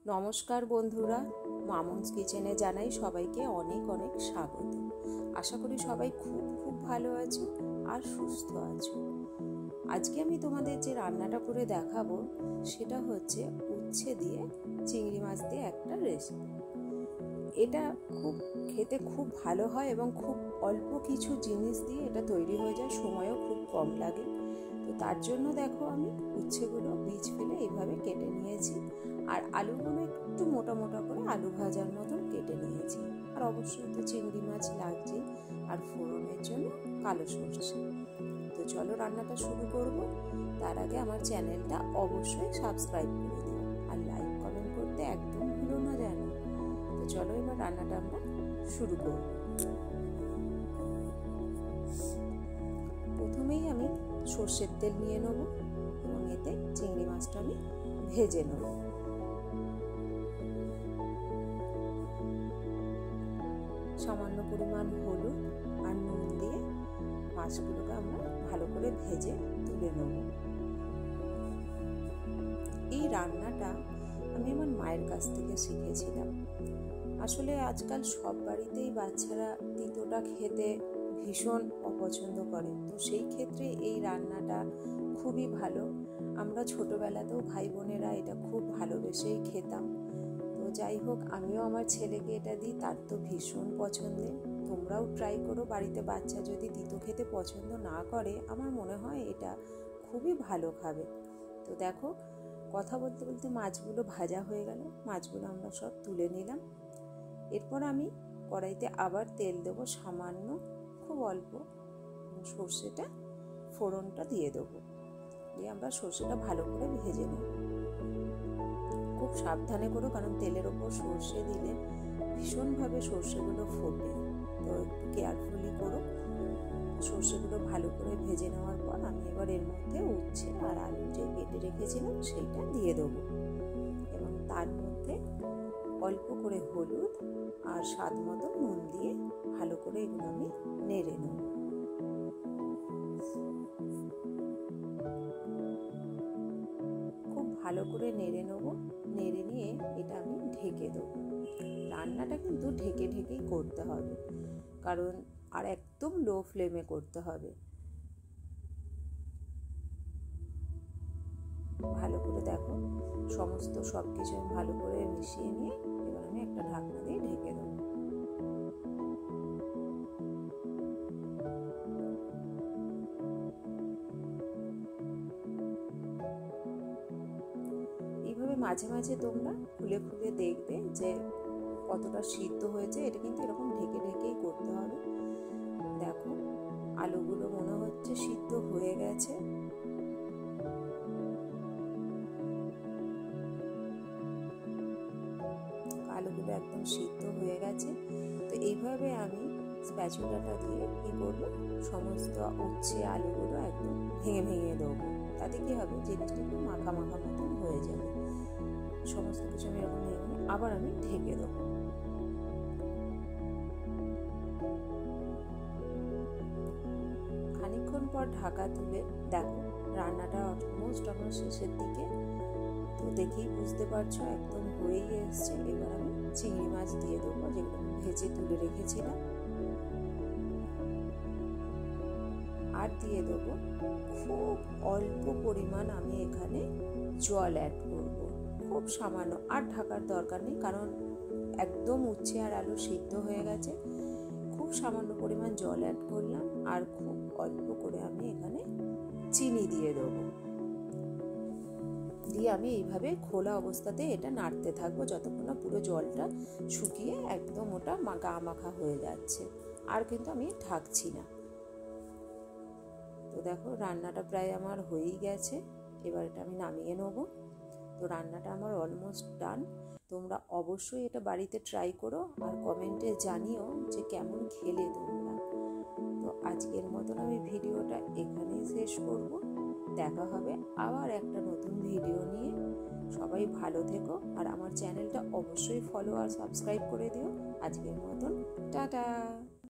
নমস্কার বন্ধুরা, মামুনস কিচেনে জানাই সবাইকে অনেক অনেক স্বাগত। আশা করি সবাই খুব ভালো আছো আর সুস্থ আছো। আজকে আমি তোমাদের যে রান্নাটা করে দেখাবো সেটা হচ্ছে উচ্ছে দিয়ে চিংড়ি মাছ দিয়ে একটা রেসিপি। এটা খেতে খুব ভালো হয় এবং খুব অল্প কিছু জিনিস দিয়ে এটা তৈরি হয়ে যায়, সময়ও খুব কম লাগে। তো তার জন্য দেখো আমি উচ্ছেগুলো বীজ ফেলে এইভাবে কেটে নিয়েছি, আর আলুগুলো একটু মোটা মোটা করে আলু ভাজার মতন কেটে নিয়েছি। আর অবশ্যই তো চিংড়ি মাছ লাগছে, আর ফোড়নের জন্য কালো সরষে। তো চলো রান্নাটা শুরু করব। তার আগে আমার চ্যানেলটা অবশ্যই সাবস্ক্রাইব করে দিও আর লাইক কমেন্ট করতে একদম ভুলো না জানো। তো চলো এবার রান্নাটা আমরা শুরু করব। প্রথমেই আমি সর্ষের তেল নিয়ে নেব এবং এতে চিংড়ি মাছটা আমি ভেজে নেব। সামান্য পরিমাণ হলুদ আর নুন দিয়ে মাছগুলোকে আমরা ভালো করে ভেজে তুলে নেব। এই রান্নাটা আমি আমার মায়ের কাছ থেকে শিখেছিলাম। আসলে আজকাল সব বাড়িতেই বাচ্চারা তিতোটা খেতে ভীষণ অপছন্দ করে, তো সেই ক্ষেত্রে এই রান্নাটা খুবই ভালো। আমরা ছোটবেলাতেও ভাই বোনেরা এটা খুব ভালোবেসেই খেতাম। তো যাই হোক, আমিও আমার ছেলেকে এটা দিই, তার তো ভীষণ পছন্দের। তোমরাও ট্রাই করো, বাড়িতে বাচ্চা যদি তিতো খেতে পছন্দ না করে, আমার মনে হয় এটা খুবই ভালো খাবে। তো দেখো, কথা বলতে বলতে মাছগুলো ভাজা হয়ে গেল, মাছগুলো আমরা সব তুলে নিলাম। এরপর আমি কড়াইতে আবার তেল দেবো সামান্য, খুব অল্প। সর্ষেটা ফোড়নটা দিয়ে দেবো, দিয়ে আমরা সর্ষেটা ভালো করে ভেজে নেব। খুব সাবধানে করো, কারণ তেলের ওপর সর্ষে দিলে ভীষণভাবে সর্ষেগুলো ফোটে, তো একটু কেয়ারফুলি করো। সর্ষেগুলো ভালো করে ভেজে নেওয়ার পর আমি এবার এর মধ্যে উচ্ছে আর আলু যে কেটে রেখেছিলাম সেইটা দিয়ে দেবো, এবং তার মধ্যে অল্প করে হলুদ আর স্বাদ মতো নুন দিয়ে ভালো করে এগুলো আমি নেড়ে নেব। খুব ভালো করে নেড়ে নেব। নেড়ে নিয়ে এটা আমি ঢেকে দেবো। রান্নাটা কিন্তু ঢেকে ঢেকেই করতে হবে, কারণ আর একদম লো ফ্লেমে করতে হবে। ভালো করে দেখো, সমস্ত সব কিছু ভালো করে মিশিয়ে নিয়ে এবার আমি একটা ঢাকনা দিয়ে ঢেকে দেবো। এইভাবে মাঝে মাঝে তোমরা খুলে খুলে দেখবে যে কতটা সিদ্ধ হয়েছে। এটা কিন্তু এরকম ঢেকে ঢেকেই করতে হবে। দেখো, আলুগুলো মনে হচ্ছে সিদ্ধ হয়ে গেছে। আলুগুলো একদম সিদ্ধ হয়ে গেছে। তো এইভাবে আমি স্প্যাচুলাটা দিয়ে কি করবো, সমস্ত উচ্ছে আলুগুলো একদম ভেঙে ভেঙে দেবো। তাতে কি হবে, জিনিসটা একটু মাখা মাখা মতন হয়ে যাবে। সমস্ত কিছু আমি এরকম ভেঙে আবার আমি ঢেকে দেবো। খানিকক্ষণ পর ঢাকা তুলে দেখো, রান্নাটা অলমোস্ট আমার শেষের দিকে। তো দেখেই বুঝতে পারছো একদম হয়েই এসছে। এবার আমি চিংড়ি মাছ দিয়ে দেবো, যেগুলো আমি ভেজে তুলে রেখেছিলাম। আর দিয়ে দেবো খুব অল্প পরিমাণ, আমি এখানে জল অ্যাড করব, খুব সামান্য। আর ঢাকার দরকার নেই, কারণ একদম উচ্ছে আর আলু সিদ্ধ হয়ে গেছে। খুব সামান্য পরিমাণ জল অ্যাড করলাম, আর খুব অল্প করে আমি এখানে চিনি দিয়ে দেবো। দিয়ে আমি এইভাবে খোলা অবস্থাতে এটা নাড়তে থাকবো যতক্ষণ না পুরো জলটা শুকিয়ে একদম ওটা গা মাখা হয়ে যাচ্ছে। আর কিন্তু আমি ঢাকছি না। তো দেখো, রান্নাটা প্রায় আমার হয়েই গেছে। এবার এটা আমি নামিয়ে নেবো। তো রান্নাটা আমার অলমোস্ট ডান। তোমরা অবশ্যই এটা বাড়িতে ট্রাই করো আর কমেন্টে জানিও যে কেমন খেলে তোমরা। তো আজকের মতন আমি ভিডিওটা এখানেই শেষ করব। দেখা হবে আবার একটা নতুন ভিডিও নিয়ে। সবাই ভালো থেকো, আর আমার চ্যানেলটা অবশ্যই ফলো আর সাবস্ক্রাইব করে দিও। আজকের মতন টাটা।